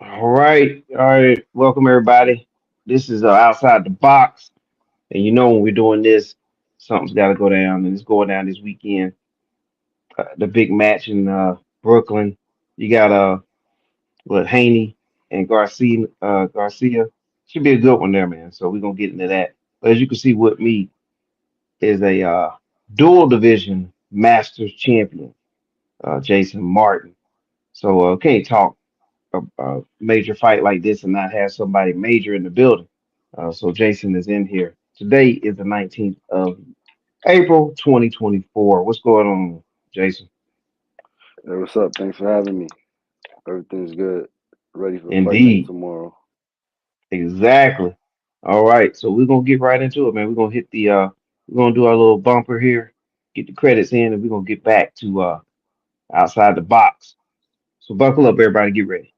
All right. Welcome everybody. This is outside the box, and you know when we're doing this, something's got to go down, and it's going down this weekend. The big match in Brooklyn. You got what Haney and Garcia. Garcia should be a good one there, man. So we're gonna get into that. But as you can see, with me is a dual division Masters champion, Jason Martin. So can't talk a major fight like this and not have somebody major in the building. So Jason is in here. Today is the 19th of April, 2024. What's going on, Jason? Hey, what's up? Thanks for having me. Everything's good. Ready for fight night Indeed, tomorrow. exactly. All right, so we're gonna get right into it, man. We're gonna hit the we're gonna do our little bumper here, get the credits in, and we're gonna get back to outside the box. So buckle up, everybody, get ready.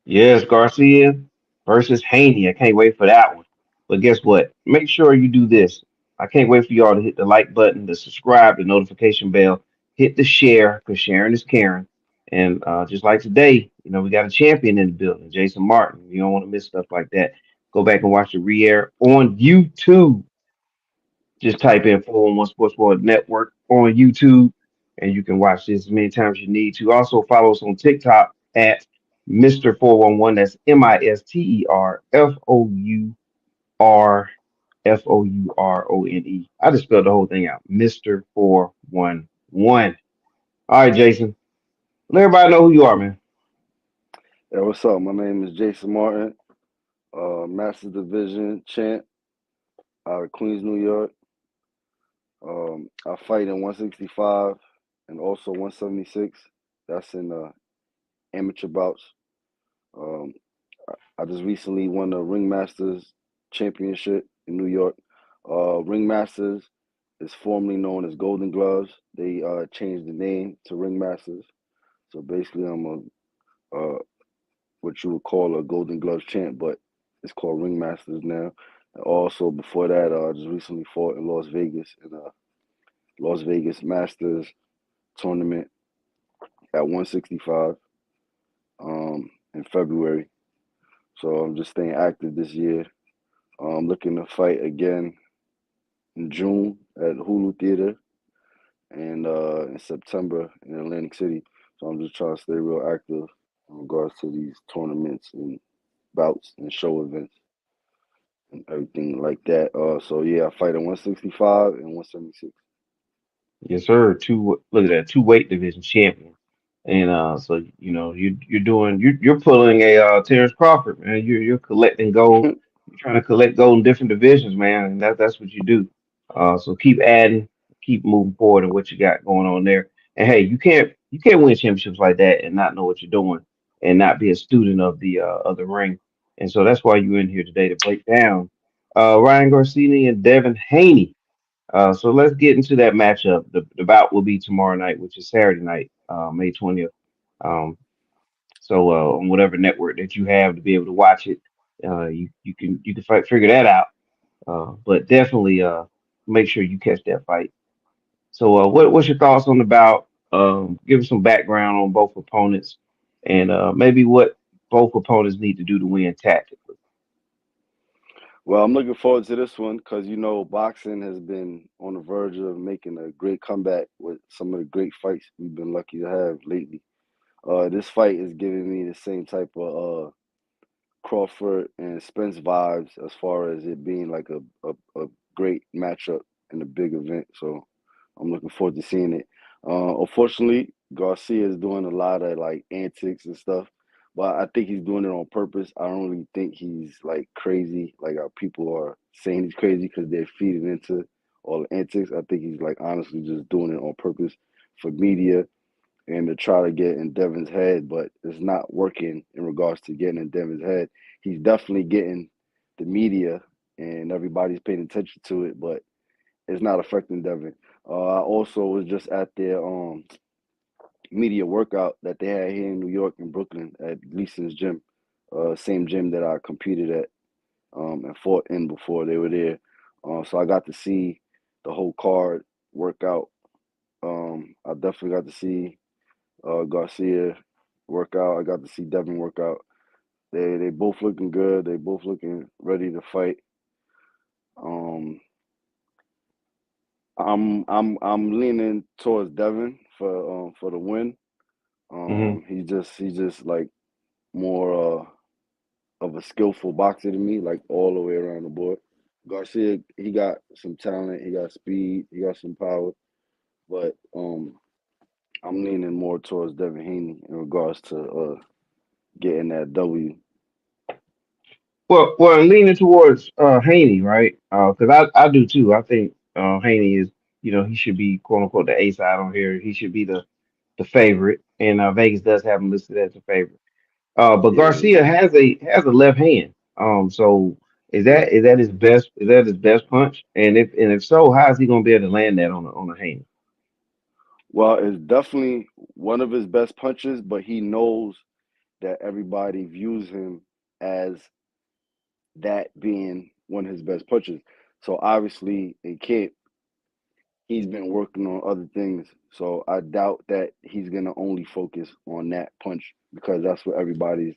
Yes, Garcia versus Haney. I can't wait for that one. But guess what? Make sure you do this. I can't wait for y'all to hit the like button, the subscribe, the notification bell, hit the share, because sharing is caring. And just like today, we got a champion in the building, Jason Martin. You don't want to miss stuff like that. Go back and watch the re-air on YouTube. Just type in 411 Sports World Network on YouTube, and you can watch this as many times as you need to. Also, follow us on TikTok at Mr. 411. That's MisterFourOne. I just spelled the whole thing out. Mr. 411. All right, Jason. Let everybody know who you are, man. Hey, what's up? My name is Jason Martin, Master Division champ out of Queens, New York. I fight in 165 and also 176. That's in amateur bouts. Um, I just recently won the Ring Masters Championship in New York. Ring Masters is formerly known as Golden Gloves. They changed the name to Ring Masters. So basically, I'm a what you would call a Golden Gloves champ, but it's called Ring Masters now. And also before that, I just recently fought in Las Vegas in a Las Vegas Masters tournament at 165 in February. So I'm just staying active this year. I'm looking to fight again in June at Hulu Theater and in September in Atlantic City. So I'm just trying to stay real active in regards to these tournaments and bouts and show events and everything like that. So yeah, I fight at 165 and 176. Yes, sir. Look at that, two weight division champion. And so you're pulling a Terrence Crawford, man. You're collecting gold. You're trying to collect gold in different divisions, man, and that's what you do. So keep adding, keep moving forward in what you got going on there. And hey, you can't win championships like that and not know what you're doing and not be a student of the ring. And so that's why you're in here today to break down Ryan Garcia and Devin Haney. So let's get into that matchup. The bout will be tomorrow night, which is Saturday night, May 20th. Um, so on whatever network that you have to be able to watch it, you can figure that out. But definitely make sure you catch that fight. So what's your thoughts on the bout? Give us some background on both opponents, and maybe what both opponents need to do to win tactically. Well, I'm looking forward to this one because boxing has been on the verge of making a great comeback with some of the great fights we've been lucky to have lately. This fight is giving me the same type of Crawford and Spence vibes as far as it being like a great matchup in a big event. So I'm looking forward to seeing it. Unfortunately, Garcia is doing a lot of like antics and stuff, but I think he's doing it on purpose. I don't really think he's like crazy, like how people are saying he's crazy because they're feeding into all the antics. I think he's like honestly just doing it on purpose for media and to try to get in Devin's head, but it's not working in regards to getting in Devin's head. He's definitely getting the media and everybody's paying attention to it, but it's not affecting Devin. I also was just at their media workout that they had here in New York and Brooklyn at Leeson's gym, same gym that I competed at and fought in before they were there. So I got to see the whole card work out. I definitely got to see Garcia work out. I got to see Devin work out. They both looking good. They both looking ready to fight. Um, I'm leaning towards Devin for the win. Hmm. He's just like more of a skillful boxer to me, like all the way around the board. Garcia, he got some talent, he got speed, he got some power, but I'm leaning more towards Devin Haney in regards to getting that W. Well, I'm leaning towards Haney, right? Because I do too. I think Haney is, he should be quote unquote the A side on here. He should be the favorite, and Vegas does have him listed as the favorite. But Yeah, Garcia has a left hand. So yeah. is that his best punch? And if so, how is he gonna be able to land that on a Haney? Well, it's definitely one of his best punches, but he knows that everybody views him as that being one of his best punches. So obviously in camp, he's been working on other things. So I doubt that he's gonna only focus on that punch because that's what everybody's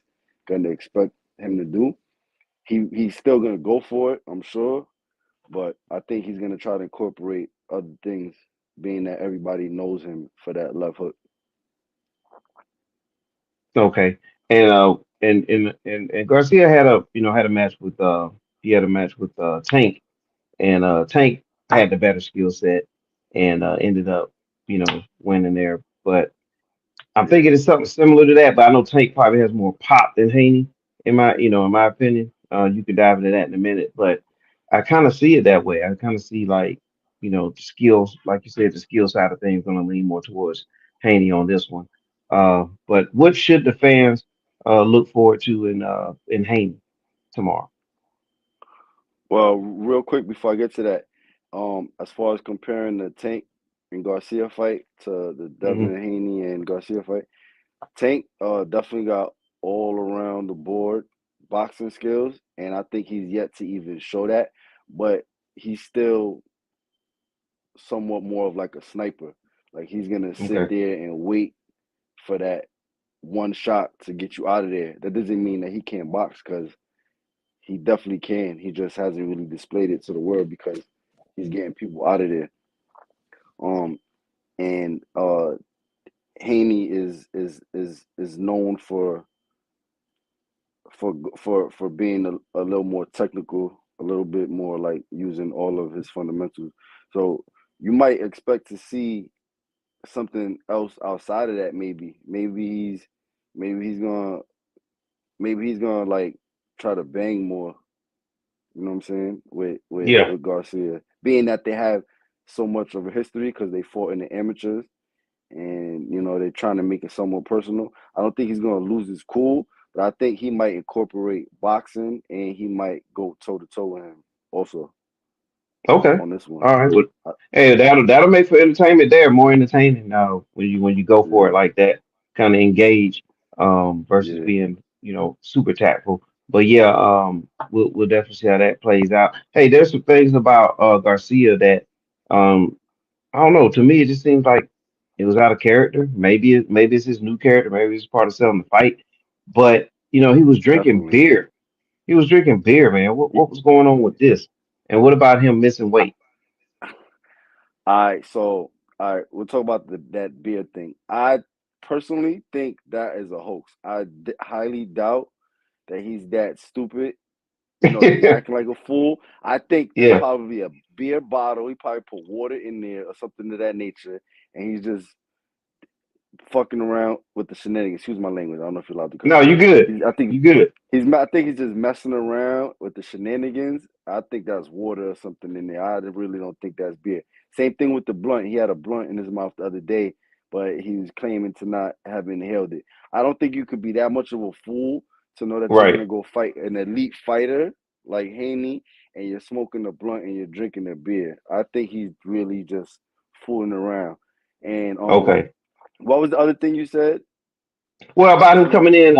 gonna expect him to do. He's still gonna go for it, I'm sure, but I think he's gonna try to incorporate other things, being that everybody knows him for that left hook. Okay. And Garcia had a match with Tank, and Tank had the better skill set and ended up winning there. But I'm Yeah, thinking it's something similar to that, but I know Tank probably has more pop than Haney, in my opinion. You could dive into that in a minute, but I kind of see it that way. I kind of see like, the skills, like you said, the skill side of things going to lean more towards Haney on this one. But what should the fans look forward to in Haney tomorrow? well, real quick before I get to that, as far as comparing the Tank and Garcia fight to the Hmm. Devin Haney and Garcia fight, Tank definitely got all around the board boxing skills, and I think he's yet to even show that. But he's still somewhat more of like a sniper. Like he's gonna sit Okay. there and wait for that one shot to get you out of there. That doesn't mean that he can't box because he definitely can. He just hasn't really displayed it to the world because he's getting people out of there. Um, and Haney is known for being a little more technical, a little bit more like using all of his fundamentals. So you might expect to see something else outside of that. Maybe he's gonna maybe he's gonna like try to bang more. You know what I'm saying Yeah. with Garcia, being that they have so much of a history because they fought in the amateurs and they're trying to make it somewhat personal. I don't think he's gonna lose his cool, but I think he might incorporate boxing and he might go toe to toe with him also Okay. on this one. All right. Well, I, hey, that'll make for entertainment there, more entertaining now when you go for it yeah, like that, kind of engage, versus yeah, being, super tactful. But yeah, we'll definitely see how that plays out. Hey, there's some things about Garcia that I don't know. To me, it just seems like it was out of character. Maybe it's his new character. Maybe it's part of selling the fight. But he was drinking definitely. beer. He was drinking beer, man. What was going on with this? And what about him missing weight? All right, so all right, we'll talk about that beer thing. I personally think that is a hoax. Highly doubt that he's that stupid, to be acting like a fool. I think it's Yeah. probably a beer bottle. He probably put water in there or something of that nature, and he's just fucking around with the shenanigans. Excuse my language. I don't know if you're allowed to curse No, here. you good. I think You good. I think he's just messing around with the shenanigans. I think that's water or something in there. I really don't think that's beer. Same thing with the blunt. He had a blunt in his mouth the other day, but he was claiming to not have inhaled it. I don't think you could be that much of a fool to know that you're Right. gonna go fight an elite fighter like Haney and you're smoking a blunt and you're drinking a beer. I think he's really just fooling around. And Okay. what was the other thing you said? Well, about him Somebody. coming in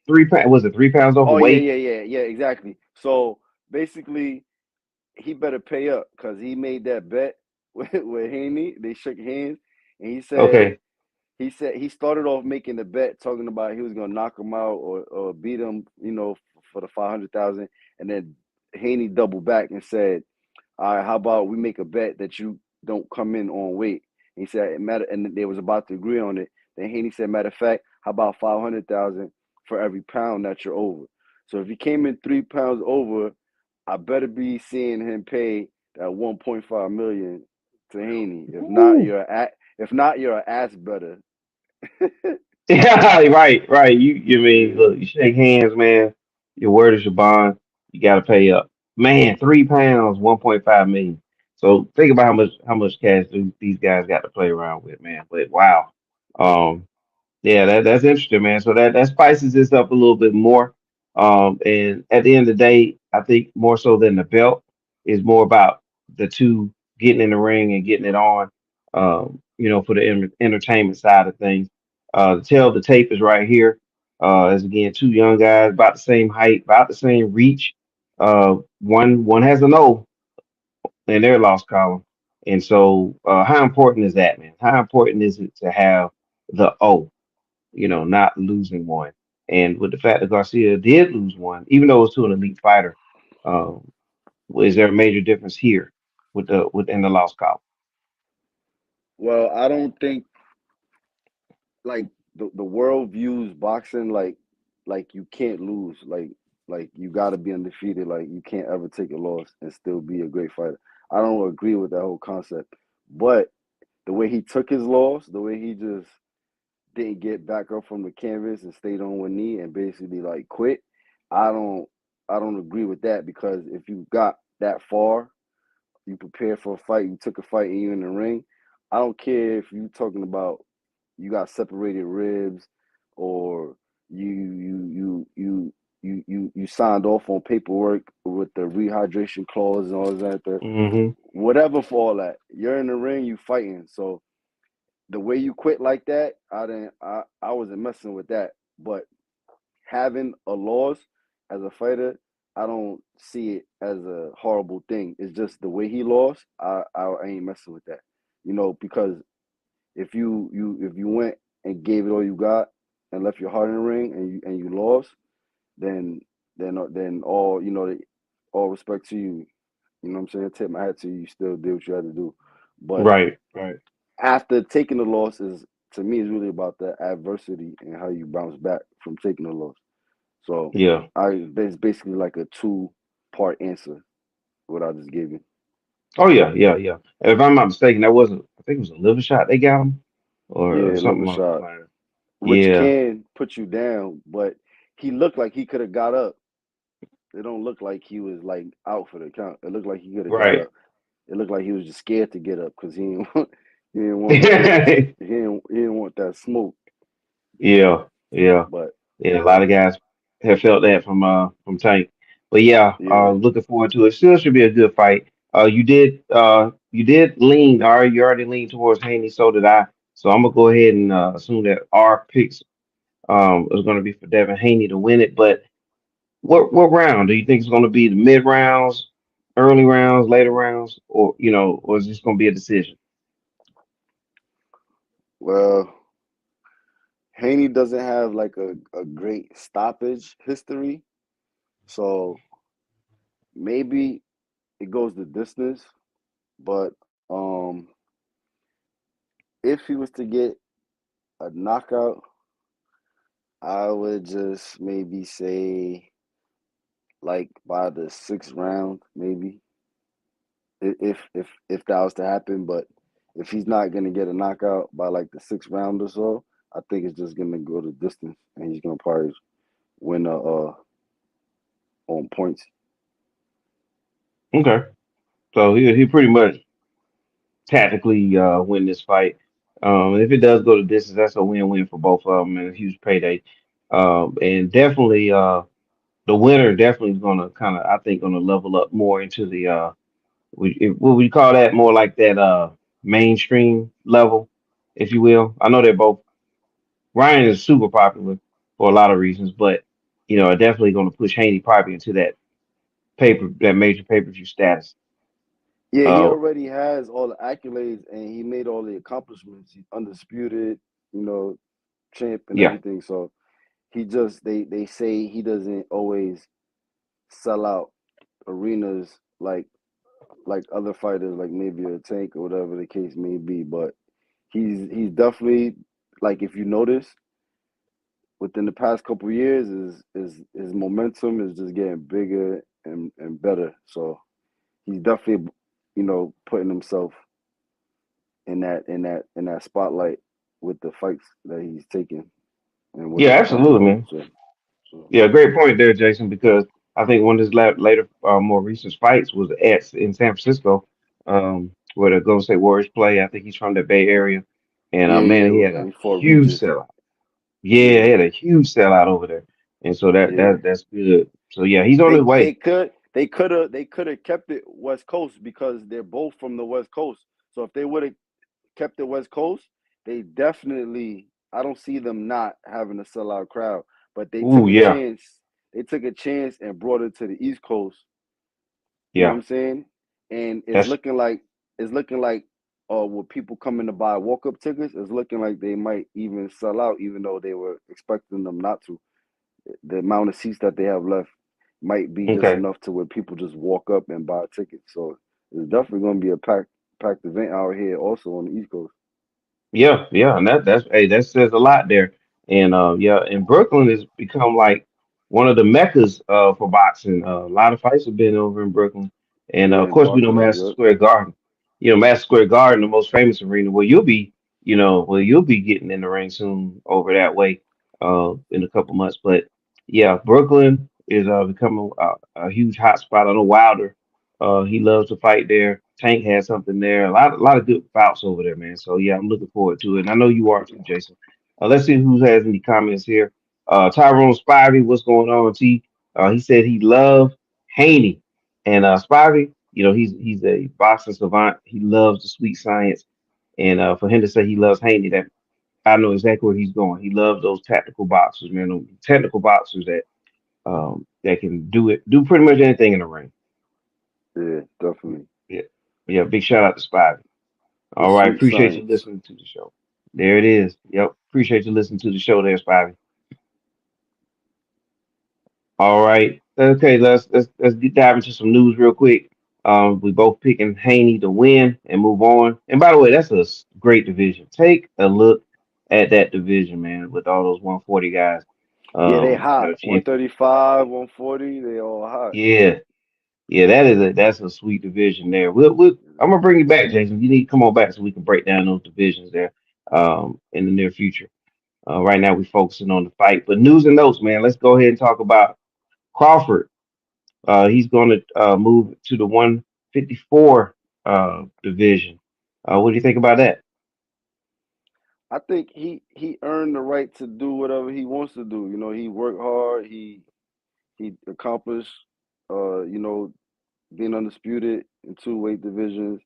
3 pounds, was it 3 pounds Oh yeah, overweight? yeah, yeah, yeah. Exactly. So basically, he better pay up because he made that bet with Haney. They shook hands, and Okay. he said he started off making the bet talking about he was gonna knock him out or beat him, for the 500,000, and then Haney doubled back and said, "All right, how about we make a bet that you don't come in on weight?" And he said, "Matter," and they was about to agree on it. Then Haney said, "Matter of fact, how about 500,000 for every pound that you're over?" So if he came in 3 pounds over, I better be seeing him pay that 1.5 million to Haney. Ooh. If not, you're an ass better. Yeah, right, right. You mean look, you shake hands, man. Your word is your bond. You got to pay up, man. 3 pounds, 1.5 million. So think about how much cash these guys got to play around with, man. But wow, um, yeah, that's interesting, man. So that spices this up a little bit more. And at the end of the day, I think more so than the belt is more about the two getting in the ring and getting it on. For the entertainment side of things. The tail of the tape is right here. As again, two young guys about the same height, about the same reach. One has an O in their loss column, and so how important is that, man? How important is it to have the O? Not losing one. And with the fact that Garcia did lose one, even though it was to an elite fighter, um, is there a major difference here within the loss column? Well, I don't think like the world views boxing like you can't lose, like you got to be undefeated, like you can't ever take a loss and still be a great fighter. I don't agree with that whole concept, but the way he took his loss, the way he just didn't get back up from the canvas and stayed on one knee and basically like quit, I don't I don't agree with that because if you got that far, you prepared for a fight, you took a fight, and you're in the ring. I don't care if you talking about you got separated ribs or you signed off on paperwork with the rehydration clause and all that. Hmm. Whatever for all that, you're in the ring, you fighting. So the way you quit like that, I didn't. I wasn't messing with that. But having a loss as a fighter, I don't see it as a horrible thing. It's just the way he lost. I ain't messing with that. Because if you went and gave it all you got and left your heart in the ring and you lost, then then all respect to you. You know what I'm saying? Tip my hat to you. You still did what you had to do. But Right, right. after taking the loss is to me is really about the adversity and how you bounce back from taking the loss. So Yeah. it's basically like a two-part answer what I just gave you. Oh yeah, yeah, yeah. If I'm not mistaken, that wasn't. I think it was a liver shot they got him, or Yeah, something liver along those shot, lines. which Yeah. can put you down, but he looked like he could have got up. It don't look like he was like out for the count. It looked like he could have got Right. up. It looked like he was just scared to get up because he didn't want, he didn't want to get he didn't want that smoke. Yeah, yeah, But yeah. A lot of guys have felt that from Tank, but yeah, yeah, looking forward to it. Still should be a good fight. You did lean. You already leaned towards Haney. So did I. So I'm gonna go ahead and assume that our picks is gonna be for Devin Haney to win it. But what round do you think is gonna be the mid rounds, early rounds, later rounds, or is this gonna be a decision? well, Haney doesn't have like a great stoppage history, so maybe it goes the distance. But if he was to get a knockout, I would just maybe say like by the sixth round, maybe if that was to happen. But if he's not gonna get a knockout by like the sixth round or so, I think it's just gonna go the distance, and he's gonna probably win on points. Okay, so he pretty much tactically win this fight. If it does go to distance, that's a win-win for both of them and a huge payday. And definitely. the winner definitely is gonna kind of, I think, gonna level up more into the what we call that, more like that mainstream level, if you will. I know they're both. Ryan is super popular for a lot of reasons, but definitely gonna push Haney probably into that major pay-per-view status. Yeah, he Uh, already has all the accolades and he made all the accomplishments. He's undisputed, you know, champ and yeah, everything. So he just they say he doesn't always sell out arenas like other fighters, like maybe a Tank or whatever the case may be. But he's definitely, like, if you notice within the past couple of years, is his momentum is just getting bigger and better. So he's definitely, putting himself in that spotlight with the fights that he's taking and with yeah, his absolutely, man. opponents. So Yeah, great point there, Jason. Because I think one of his later, more recent fights was in San Francisco, where the Golden State Warriors play. I think he's from the Bay Area, and yeah, man, yeah, he had and a he fought huge Regis. sellout. Yeah, Yeah, he had a huge sellout over there, and so yeah. that's good. So yeah, he's on his They way. they could they could have kept it West Coast because they're both from the West Coast. So if they would have kept it West Coast, they definitely, I don't see them not having a sellout crowd. But they Ooh, took a yeah, chance. They took a chance and brought it to the East Coast. You know what yeah. I'm saying? And That's it's looking like with people coming to buy walk up tickets, it's looking like they might even sell out, even though they were expecting them not to. The amount of seats that they have left might be just okay. enough to where people just walk up and buy tickets. So it's definitely going to be a packed event out here, also on the East Coast. Yeah, yeah, and that's hey, that says a lot there. And yeah, and Brooklyn has become like one of the meccas for boxing. A lot of fights have been over in Brooklyn, and Yeah, of in course we know Barclays. Madison Yep. Square Garden. Madison Square Garden, the most famous arena, where you'll be getting in the ring soon over that way, in a couple months. But yeah, Brooklyn is becoming a huge hot spot. I know Wilder, he loves to fight there. Tank had something there. A lot of good bouts over there, man. So yeah, I'm looking forward to it. And I know you are too, Jason. Let's see who has any comments here. Tyrone Spivey, what's going on, T? He said he loved Haney. And Spivey, he's a boxing savant. He loves the sweet science. And for him to say he loves Haney, that I know exactly where he's going. He loves those tactical boxers, man. Those technical boxers that can do pretty much anything in the ring. Yeah, definitely. Yeah, yeah. Big shout out to Spivey. The All right, sweet appreciate you science. listening to the show. There it is. Yep, appreciate you listening to the show there, Spivey. All right. Okay, let's dive into some news real quick. We both picking Haney to win and move on. And by the way, that's great division. Take a look at that division, man, with all those 140 guys. Yeah, they That hot. are champions. 135, 140, they all hot. Yeah, yeah, that's a sweet division there. I'm gonna bring you back, Jason. You need to come on back so we can break down those divisions there in the near future. Right now we're focusing on the fight. But news and notes, man. Let's go ahead and talk about Crawford. He's going to move to the 154 division. What do you think about that? I think he earned the right to do whatever he wants to do. He worked hard. He accomplished, being undisputed in two weight divisions.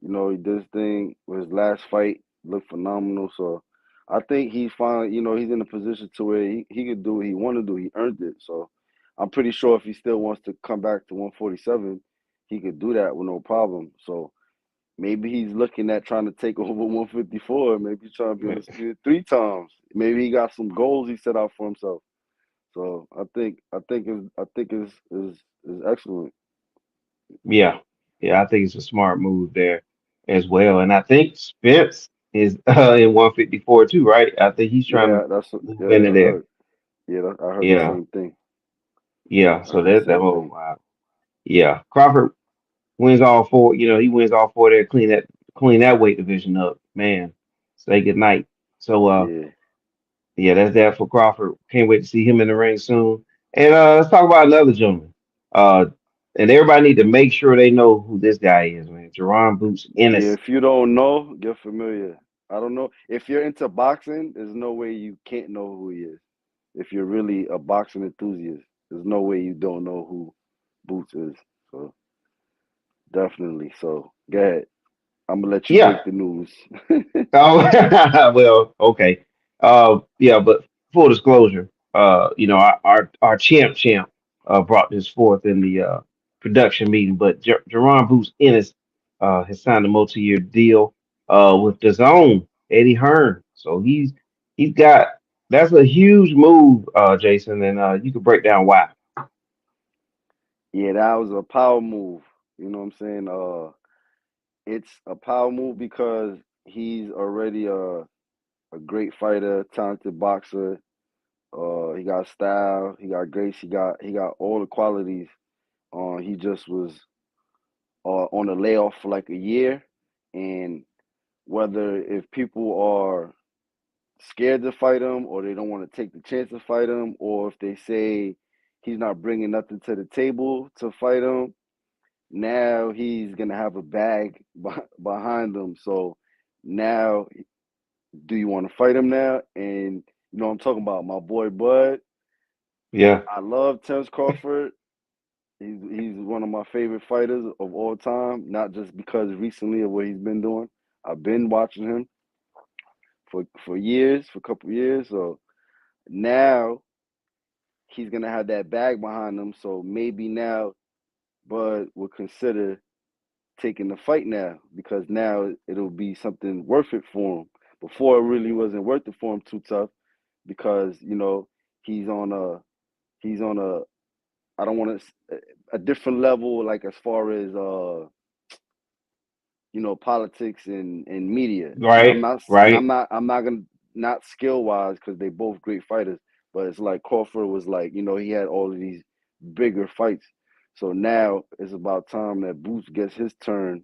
He did his thing with his last fight, looked phenomenal. So I think he's finally, he's in a position to where he could do what he want to do. He earned it. So I'm pretty sure if he still wants to come back to 147, he could do that with no problem. So maybe he's looking at trying to take over 154. Maybe he's trying to be undisputed three times. Maybe he got some goals he set out for himself. So I think is excellent. Yeah, yeah, I think it's a smart move there as well. And I think Spence is in 154 too, right? I think he's trying to move Yeah, into I there. heard. Yeah, I heard the Yeah, same thing. yeah. I So heard the that's that same whole thing. yeah. Crawford wins all four. He wins all four there. Clean that weight division up, man. Say good night. So Yeah, yeah, that's that for Crawford. Can't wait to see him in the ring soon. And let's talk about another gentleman. Uh, and everybody need to make sure they know who this guy is, man. Jaron Boots yeah. Ennis. If you don't know, get familiar. I don't know if you're into boxing. There's no way you can't know who he is. If you're really a boxing enthusiast, There's no way you don't know who Boots is. So definitely. So go ahead. I'm gonna let you Yeah. break the news. Oh, well, okay. Yeah, but full disclosure, our champ brought this forth in the production meeting, but Jaron Boots Ennis has signed a multi-year deal with his own Eddie Hearn. So he's got that's a huge move, Jason, and you could break down why. Yeah, that was a power move. You know what I'm saying? It's a power move because he's already a great fighter, talented boxer. He got style, he got grace, he got all the qualities. He just was on a layoff for like a year, and whether if people are scared to fight him or they don't want to take the chance to fight him, or if they say he's not bringing nothing to the table to fight him, now he's gonna have a bag behind him. So now, do you want to fight him now? And you know what I'm talking about, my boy Bud. Yeah. I love Terence Crawford. He's one of my favorite fighters of all time, not just because recently of what he's been doing. I've been watching him for years, for a couple of years. So now he's gonna have that bag behind him. So maybe now Bud will consider taking the fight now, because now it'll be something worth it for him. Before it really wasn't worth it for him too tough, because he's on a he's on a I don't want to a different level, like as far as politics and media. And I'm Right. not and Right. I'm not gonna, not skill wise, because they both great fighters, but it's like Crawford was like, he had all of these bigger fights. So now it's about time that Boots gets his turn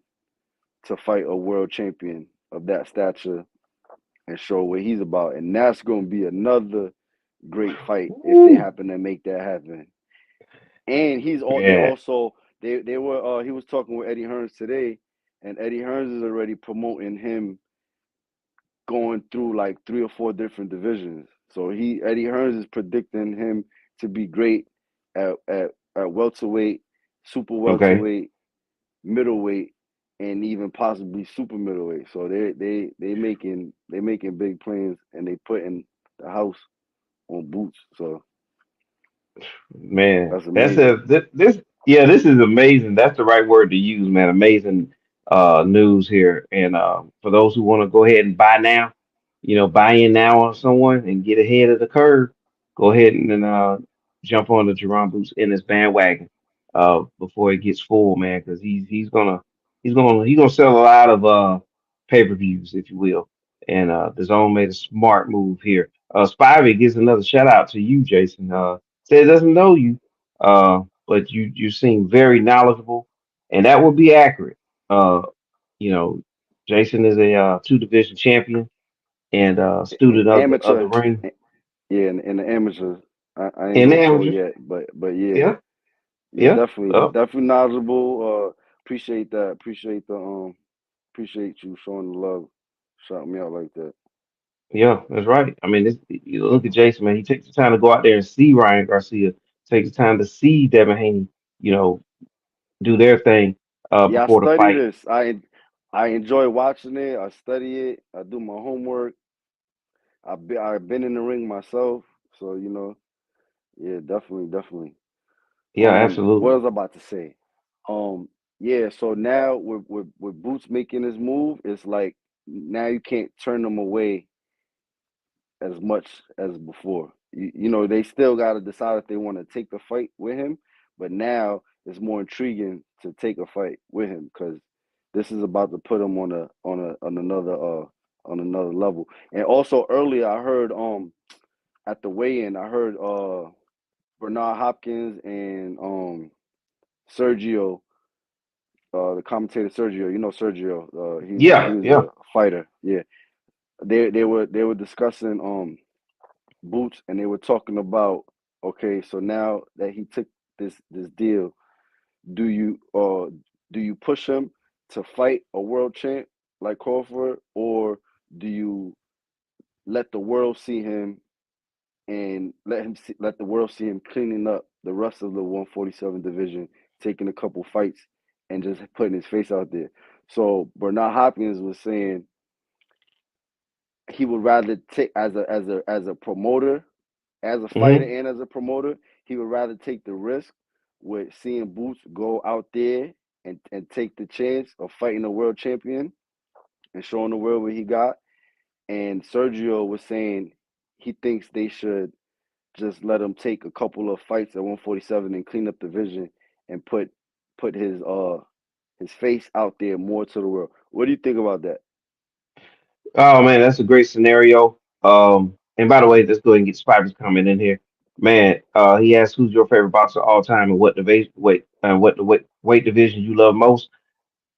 to fight a world champion of that stature and show what he's about. And that's going to be another great fight if they Woo. happen to make that happen. And he's all they Yeah. also they were he was talking with Eddie Hearns today, and Eddie Hearns is already promoting him going through like three or four different divisions. So Eddie Hearns is predicting him to be great at welterweight, super Okay. welterweight, middleweight, and even possibly super middleweight. So they making big plans, and they putting the house on Boots. So Man, that's amazing. yeah, this is amazing. That's the right word to use, man. Amazing news here. And for those who want to go ahead and buy now, buy in now on someone and get ahead of the curve, go ahead and then jump on the Jerome Boots in this bandwagon before it gets full, man, because he's gonna sell a lot of pay-per-views, if you will. And the zone made a smart move here. Spivey gives another shout out to you, Jason. Says doesn't know you, but you seem very knowledgeable, and that would be accurate. Uh, you know, Jason is a two division champion and student of Amateur, the ring yeah, and the amateurs. I ain't and the go pro amateurs. yet, but yeah, Yeah, yeah, yeah, definitely knowledgeable. Appreciate that. Appreciate you showing the love, shouting me out like that. yeah. That's right. I mean, you look at Jason, man. He takes the time to go out there and see Ryan Garcia. Takes the time to see Devin Haney. You know, do their thing Yeah, I before the study fight. this. I enjoy watching it. I study it. I do my homework. I've been in the ring myself, so yeah, definitely. Yeah, What absolutely. was I about to say? Yeah. So now with Boots making his move, it's like now you can't turn them away as much as before. They still got to decide if they want to take the fight with him, but now it's more intriguing to take a fight with him, because this is about to put him on another level. And also earlier, I heard at the weigh-in, I heard Bernard Hopkins and Sergio, the commentator Sergio. You know Sergio. He Yeah, was yeah. a fighter. Yeah, they were discussing Boots, and they were talking about, okay, so now that he took this deal, do you push him to fight a world champ like Crawford, or do you let the world see him and let the world see him cleaning up the rest of the 147 division, taking a couple fights and just putting his face out there. So Bernard Hopkins was saying he would rather take as a promoter, as a fighter Hmm. and as a promoter, he would rather take the risk with seeing Boots go out there and take the chance of fighting a world champion and showing the world what he got. And Sergio was saying he thinks they should just let him take a couple of fights at 147 and clean up the division and put his face out there more to the world. What do you think about that? Oh man, that's a great scenario. And by the way, let's go ahead and get Spivey's comment in here. Man, he asked who's your favorite boxer of all time and what division, what the weight division you love most.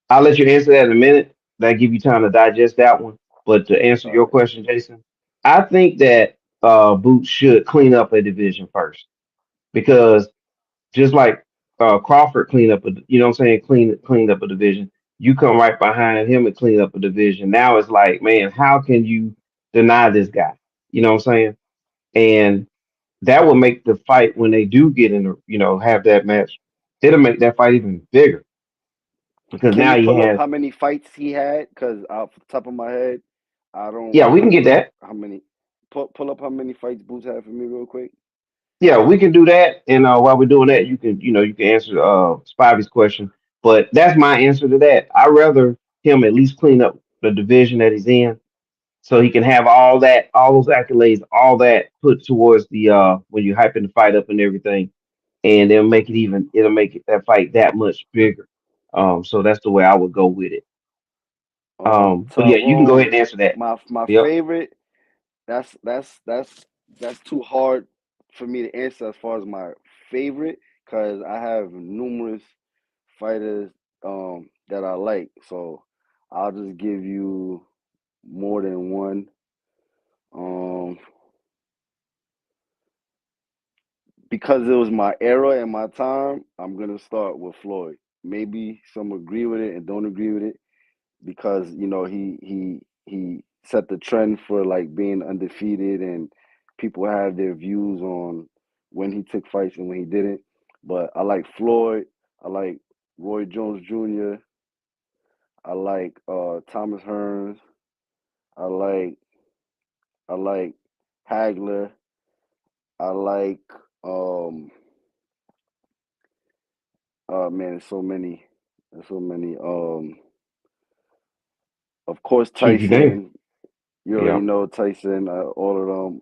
I'll let you answer that in a minute. That give you time to digest that one. But to answer All your right. question, Jason, I think that Boots should clean up a division first because just like Crawford cleaned up, you know what I'm saying, cleaned up a division. You come right behind him and clean up a division. Now it's like, man, how can you deny this guy? You know what I'm saying? And that will make the fight when they do get in, have that match. It'll make that fight even bigger because Can now you he pull up has. how many fights he had? Because off the top of my head, I don't Yeah, we can get remember that. how many. Pull up how many fights Boots had for me real quick. Yeah, we can do that. And while we're doing that, you can answer Spivey's question. But that's my answer to that. I'd rather him at least clean up the division that he's in so he can have all that, all those accolades, all that put towards the when you're hyping the fight up and everything, and it'll make that fight that much bigger. So that's the way I would go with it. But yeah, you can go ahead Tyrone, and answer that. my Yep. favorite. That's too hard for me to answer as far as my favorite because I have numerous fighters that I like. So I'll just give you more than one. Um, because it was my era and my time, I'm gonna start with Floyd. Maybe some agree with it and don't agree with it because he set the trend for like being undefeated and people have their views on when he took fights and when he didn't. But I like Floyd. I like Roy Jones Jr. I like Thomas Hearns. I like I like Hagler. I like um man, there's so many. Of course Shoot, you name it. Tyson. You already Yeah. know Tyson. All of them.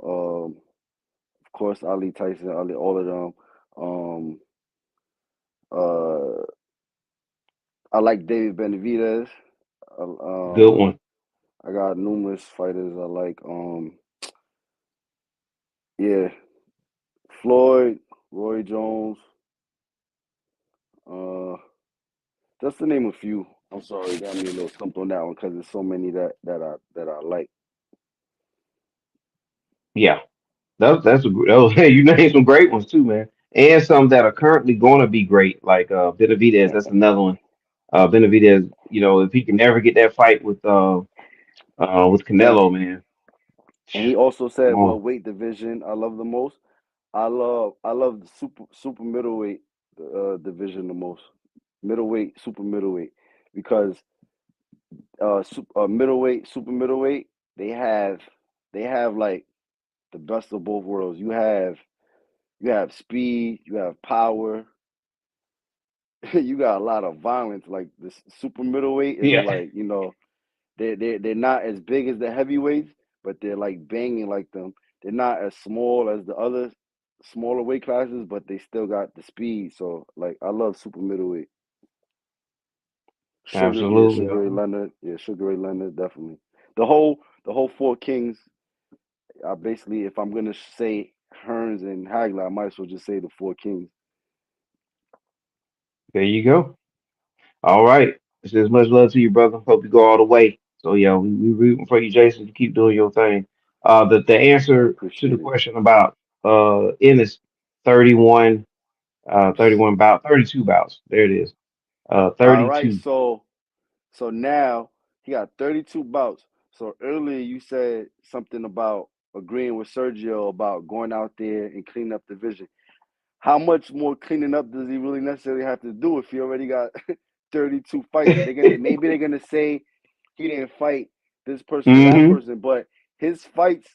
Of course Ali Tyson. Ali, all of them. Um, uh, I like David Benavidez. Good one. I got numerous fighters. I like. Yeah, Floyd, Roy Jones. Uh, just to name a few. I'm sorry, got me a little stumped on that one because there's so many that I like. Yeah. Hey, you named some great ones too, man, and some that are currently going to be great, like Benavidez. That's another one. Benavidez, if he can never get that fight with And Canelo, man, and he also said come on, what weight division I love the most. I love the super middleweight division the most. Middleweight, super middleweight, because middleweight, super middleweight, they have they have like the best of both worlds. You have speed, you have power, you got a lot of violence. Like this super middleweight is yeah, like they're not as big as the heavyweights, but they're like banging like them. They're not as small as the other smaller weight classes, but they still got the speed. So like I love super middleweight. absolutely. Sugar Ray Leonard, Sugar Ray Leonard, definitely. The whole four kings. I basically, if I'm gonna say Hearns and Hagler, I might as well just say the four kings. There you go. All right, it's as much love to you, brother. Hope you go all the way. So yeah, we rooting for you, Jason. You keep doing your thing. The answer to the Appreciate it. question about Ennis, 31, 31 bout, 32 bouts. There it is. All right, 32. so now he got 32 bouts. So earlier you said something about agreeing with Sergio about going out there and cleaning up the division. how much more cleaning up does he really necessarily have to do if he already got 32 fights? They're gonna say he didn't fight this person or that Hmm. person, but his fights,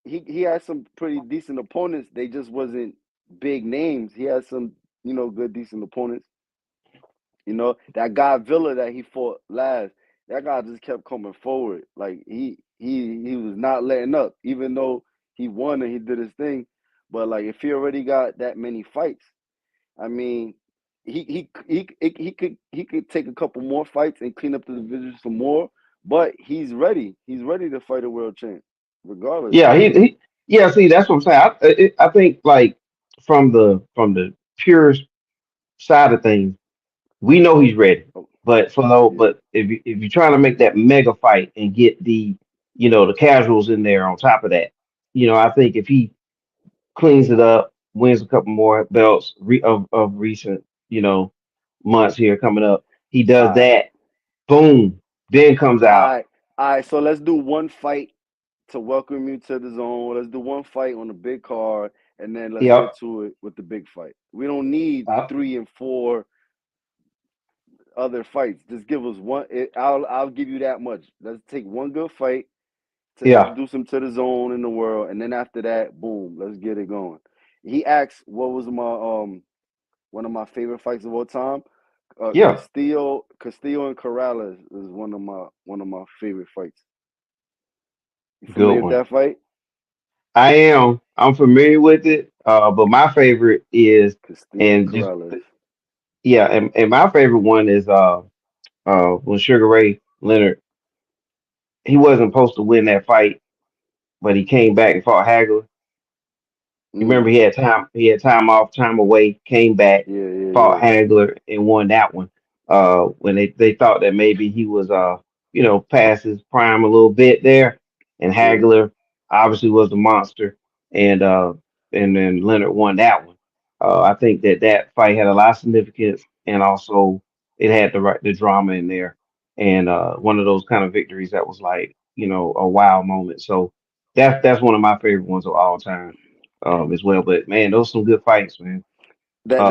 he had some pretty decent opponents. They just wasn't big names. He had some, good decent opponents. That guy Villa that he fought last, that guy just kept coming forward. Like he was not letting up, even though he won and he did his thing. But like if he already got that many fights, I mean, he could take a couple more fights and clean up the division some more. But he's ready. He's ready to fight a world champ, regardless. Yeah, yeah. See, that's what I'm saying. I think like from the pure side of things, we know he's ready. Oh, But for no, yeah, but if you're trying to make that mega fight and get the casuals in there on top of that, I think if he cleans it up, wins a couple more belts of recent, months here coming up, he all does right, that, boom, then comes all out. right, all right. So let's do one fight to welcome you to the zone. Let's do one fight on the big card, and then let's get Yep. to it with the big fight. We don't need Uh, 3 and 4 other fights. Just give us one. I'll give you that much. Let's take one good fight to yeah. introduce him to the zone in the world, and then after that, boom, let's get it going. He asked, "What was my one of my favorite fights of all time?" Yeah. Castillo and Corrales is one of my favorite fights. You Good familiar with one. that fight? I am. I'm familiar with it. But my favorite is Castillo and and just Corrales. yeah, and my favorite one is when Sugar Ray Leonard, he wasn't supposed to win that fight, but he came back and fought Hagler. You remember Mm. he had time off, time away, came back, Yeah, yeah, fought yeah. Hagler and won that one. When they thought that maybe he was past his prime a little bit there, and Yeah. Hagler obviously was a monster, and and then Leonard won that one. I think that fight had a lot of significance, and also it had the drama in there, and one of those kind of victories that was like a wow moment. So that's one of my favorite ones of all time as well. But man, those some good fights, man. That Uh,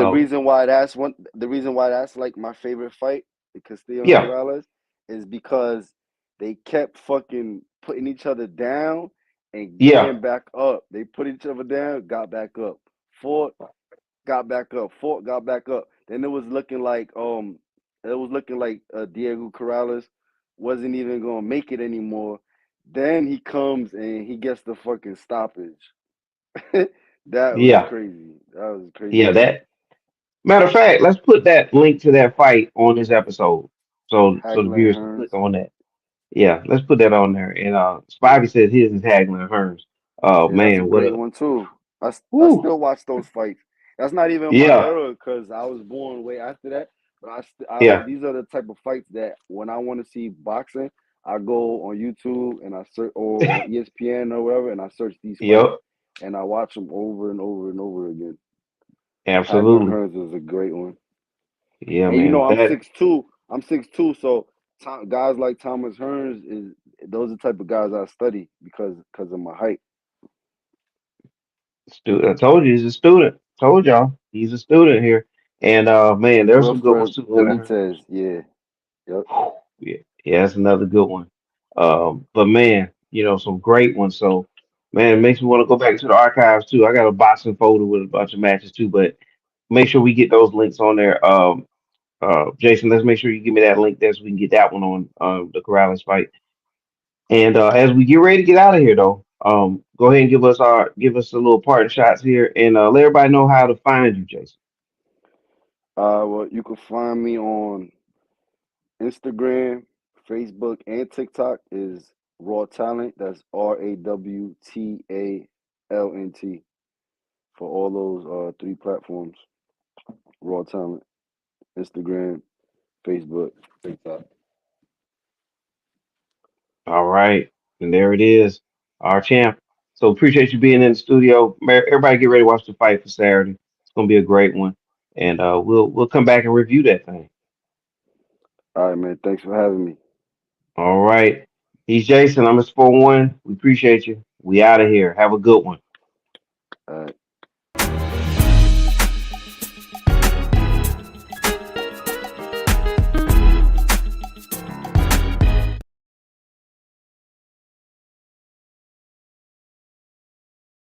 the reason why that's like my favorite fight, the Castillo and yeah, Corrales, is because they kept fucking putting each other down and yeah, getting back up. They put each other down, got back up. Fought, got back up. Fought, got back up. Then it was looking like Diego Corrales wasn't even gonna make it anymore. Then he comes and he gets the fucking stoppage. That was yeah, crazy. That was a crazy yeah. fight. That matter of fact, let's put that link to that fight on this episode, so the Hagler and viewers can click Hearns. on that. Yeah, let's put that on there. And Yeah, Spivey says his is Hagler and Hearns. Oh yeah, that's a man, what great a one too. I whoo. still watch those fights. That's not even my Yeah, era because I was born way after that. But yeah, these are the type of fights that when I want to see boxing, I go on YouTube and I search or on ESPN or wherever, and I search these fights yep, and I watch them over and over and over again. Hagler and absolutely. Hearns is a great one. Yeah, And man. I'm That 6'2". I'm 6'2", so guys like Thomas Hearns is those are the type of guys I study because of my height. I told you he's a student. Told y'all he's a student here. And man, there's some good ones Wilfred too. Leonard Hearns. Benitez, yeah, yep. Yeah, yeah, that's another good one. But man, some great ones. So, man, it makes me want to go back to the archives too. I got a boxing folder with a bunch of matches too, but make sure we get those links on there. Jason, let's make sure you give me that link there so we can get that one on the Corrales fight. And as we get ready to get out of here, though, go ahead and give us a little parting shots here, and let everybody know how to find you, Jason. Well, you can find me on Instagram, Facebook, and TikTok is Raw Talent. That's RAWTALNT for all those three platforms. Raw Talent, Instagram, Facebook, TikTok. All right, and there it is, our champ. So appreciate you being in the studio. Everybody, get ready to watch the fight for Saturday. It's gonna be a great one, and we'll come back and review that thing. All right, man. Thanks for having me. All right, he's Jason. I'm Mr. 41. We appreciate you. We out of here. Have a good one. All right.